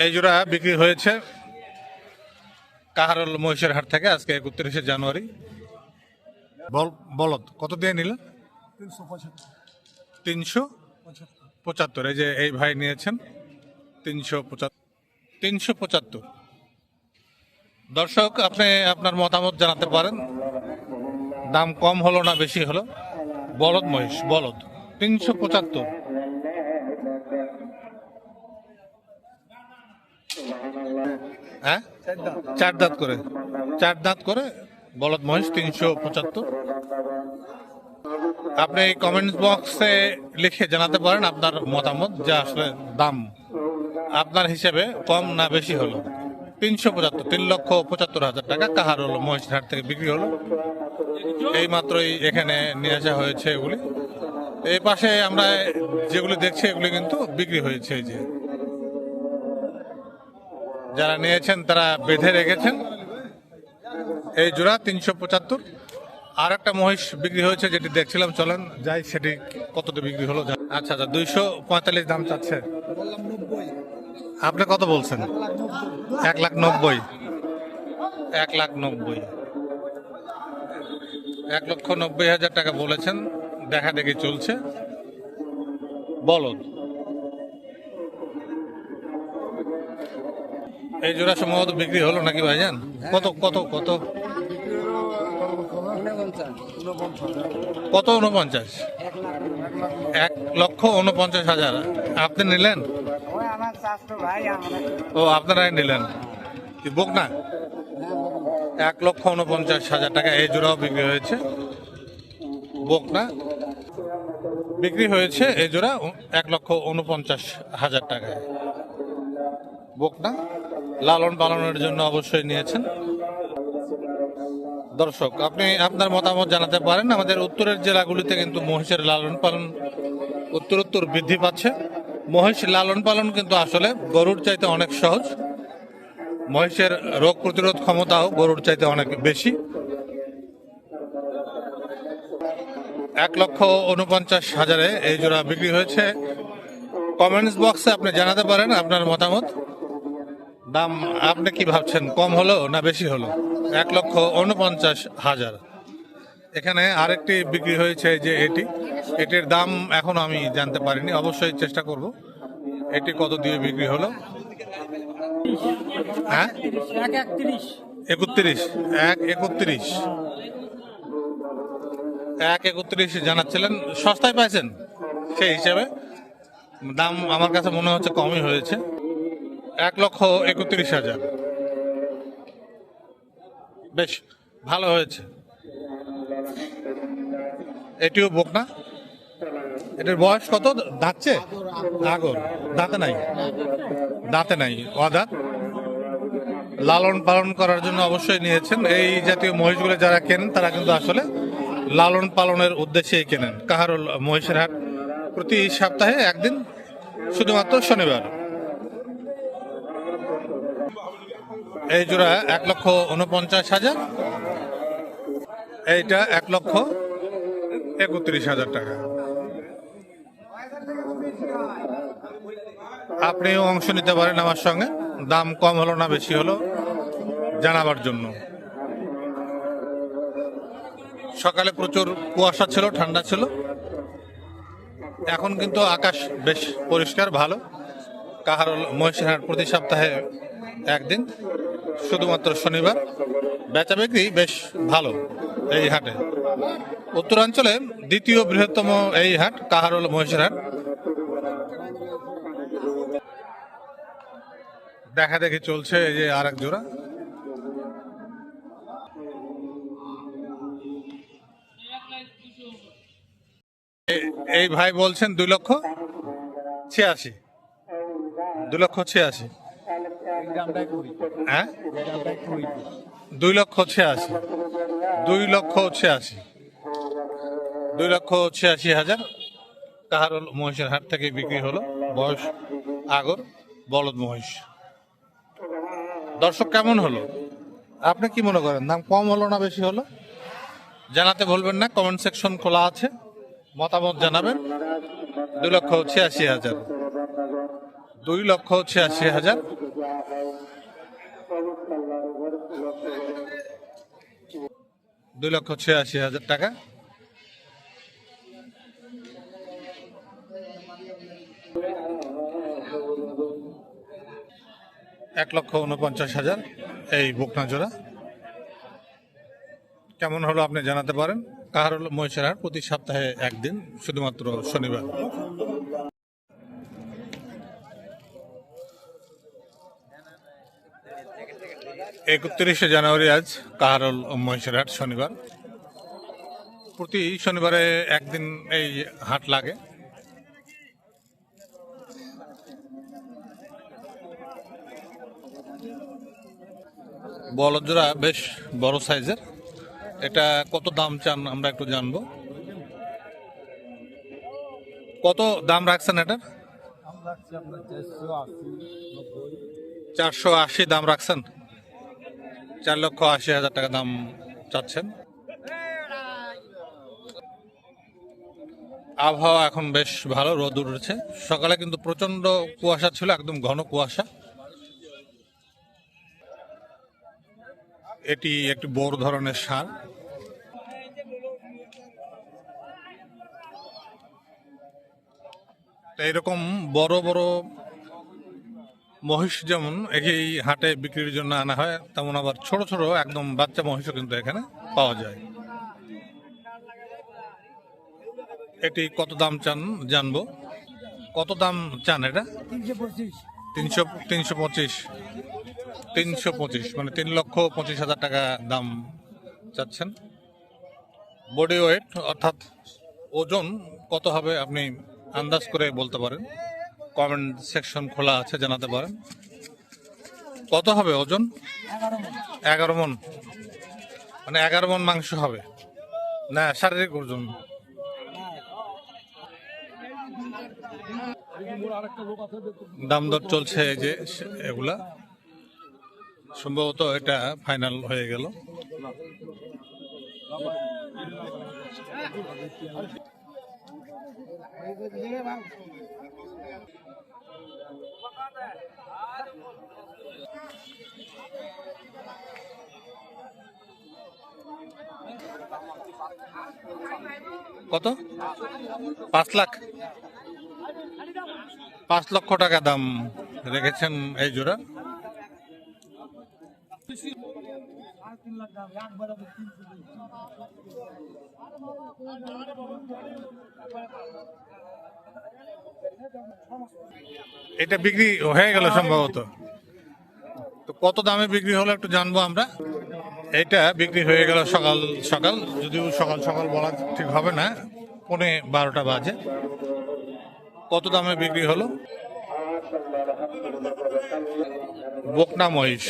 এই জোড়া বিক্রি হয়েছে কাহারোল মহিষের হাট থেকে আজকে 31শে জানুয়ারি। বলদ কত দিয়ে নিল? 375। এই যে এই ভাই নিয়েছেন 375। দর্শক, আপনি আপনার মতামত জানাতে পারেন, দাম কম হলো না বেশি হলো? বলদ মহিষ, বলদ 375। হ্যাঁ, চার দাঁত করে বলদ মহিষ 375। আপনি কমেন্টস বক্সে লিখে জানাতে পারেন আপনার মতামত, যে আসলে দাম আপনার হিসেবে কম না বেশি হলো। 375, 3,75,000 টাকা কাহারোল মহিষের হাট থেকে বিক্রি হলো। এই মাত্রই এখানে নিয়ে আসা হয়েছে এগুলি। এই পাশে আমরা যেগুলি দেখছি এগুলি কিন্তু বিক্রি হয়েছে। এই যে যারা নিয়েছেন তারা বেঁধে রেখেছেন। এই জোড়া 375। আর একটা মহিষ বিক্রি হয়েছে যেটি দেখছিলাম, চলেন যাই সেটি কততে বিক্রি হলো। আচ্ছা, 245 দাম চাচ্ছে। আপনি কত বলছেন? 1,90,000। 1,90,000, 1,90,000 টাকা বলেছেন। দেখা দেখি চলছে। বলদ এই জোড়া সম্ভবত বিক্রি হলো নাকি ভাইজান? কত কত কত কত? 49। 1,49,000 আপনি নিলেন? ও, আপনারাই নিলেন কি বুক না? 1,49,000 টাকা এই জোড়াও বিক্রি হয়েছে। বুক না বিক্রি হয়েছে এই জোড়া 1,49,000 টাকায়। বুক না লালন পালনের জন্য অবশ্যই নিয়েছেন। দর্শক, আপনি আপনার মতামত জানাতে পারেন। আমাদের উত্তরের জেলাগুলিতে কিন্তু মহিষের লালন পালন উত্তরোত্তর বৃদ্ধি পাচ্ছে। মহিষ লালন পালন কিন্তু আসলে গরুর চাইতে অনেক সহজ। মহিষের রোগ প্রতিরোধ ক্ষমতাও গরুর চাইতে অনেক বেশি। 1,49,000 এই জোড়া বিক্রি হয়েছে। কমেন্টস বক্সে আপনি জানাতে পারেন আপনার মতামত। দাম আপনি কি ভাবছেন, কম হলো না বেশি হলো? 1,49,000। এখানে আরেকটি বিক্রি হয়েছে, যে এটির দাম এখনো আমি জানতে পারিনি, অবশ্যই চেষ্টা করব। এটি কত দিয়ে বিক্রি হলো? হ্যাঁ, 31। 1,31 জানাচ্ছিলেন। সস্তায় পাইছেন সেই হিসেবে? দাম আমার কাছে মনে হচ্ছে কমই হয়েছে। 1,31,000 বেশ ভালো হয়েছে। এটিও বোক না? এটার বয়স কত? দাঁতছে? আগর দাঁতে নাই অদাঁত। লালন পালন করার জন্য অবশ্যই নিয়েছেন। এই জাতীয় মহিষগুলো যারা কেনেন তারা কিন্তু আসলে লালন পালনের উদ্দেশ্যেই কেনেন। কাহারোল মহিষের হাট প্রতি সপ্তাহে একদিন, শুধুমাত্র শনিবার। এই জোড়া 1,49,000। এইটা 1,31,000 টাকা। আপনিও অংশ নিতে পারেন আমার সঙ্গে, দাম কম হলো না বেশি হলো জানাবার জন্য। সকালে প্রচুর কুয়াশা ছিল, ঠান্ডা ছিল। এখন কিন্তু আকাশ বেশ পরিষ্কার, ভালো। কাহারোল মহিষের হাট প্রতি সপ্তাহে একদিন, শুধুমাত্র শনিবার। বেচা বিক্রি বেশ ভালো এই হাটে। উত্তরাঞ্চলে দ্বিতীয় বৃহত্তম এই হাট কাহারোল মহিষের হাট। দেখা দেখি চলছে। এই যে আরেক জোড়া। এই ভাই বলছেন 2,86,000। 2,86,000। হ্যাঁ, 2,86,000। 2,86,000 কাহারোল মহিষের হাট থেকে বিক্রি হলো। বয়স আগর, বলদ মহিষ। দর্শক, কেমন হলো? আপনি কি মনে করেন, দাম কম হলো না বেশি হলো? জানাতে ভুলবেন না, কমেন্ট সেকশন খোলা আছে, মতামত জানাবেন। 2,86,000। 2,86,000 2,86,000 টাকা। $1,49,000 এই বকনা জোড়া। কেমন হলো আপনি জানাতে পারেন। কাহারোল মহিষের হাট প্রতি সপ্তাহে একদিন, শুধুমাত্র শনিবার। 31শে জানুয়ারি আজ কাহারোল মহিষের হাট, শনিবার। প্রতি শনিবারে একদিন এই হাট লাগে। বলদ জোড়া বেশ বড় সাইজের। এটা কত দাম চান আমরা একটু জানবো। কত দাম রাখছেন এটার? 480 দাম রাখছেন। 4,80,000 টাকা দাম চাচ্ছেন। আবহাওয়া এখন বেশ ভালো, রোদ উঠেছে। সকালে কিন্তু প্রচন্ড কুয়াশা ছিল, একদম ঘন কুয়াশা। এটি একটি বড় ধরনের ষাঁড়। এইরকম বড় বড় মহিষ যেমন এই হাটে বিক্রির জন্য আনা হয়, তেমন আবার ছোট ছোট একদম বাচ্চা মহিষও কিন্তু এখানে পাওয়া যায়। এটি কত দাম চান জানবো। কত দাম চান এটা? 325 মানে 3,25,000 টাকা দাম চাচ্ছেন। বডি ওয়েট অর্থাৎ ওজন কত হবে আপনি আন্দাজ করে বলতে পারেন। কমেন্ট সেকশন খোলা আছে, জানাতে পারেন। কত হবে ওজন? 11 মণ। মানে 11 মণ মাংস হবে না শারীরিক ওজন? দাম দর চলছে এই যে এগুলা। সম্ভবত এটা ফাইনাল হয়ে গেল। কত? 5 লাখ? 5 লক্ষ টাকা দাম রেখেছেন এই জোড়া। এটা বিক্রি হয়ে গেল সম্ভবত। তো কত দামে বিক্রি হলো একটু জানবো আমরা। এটা বিক্রি হয়ে গেল সকাল সকাল, যদিও সকাল সকাল বলা ঠিক হবে না, 11:15 বাজে। কত দামে বিক্রি হলো? বকনা মহিষ।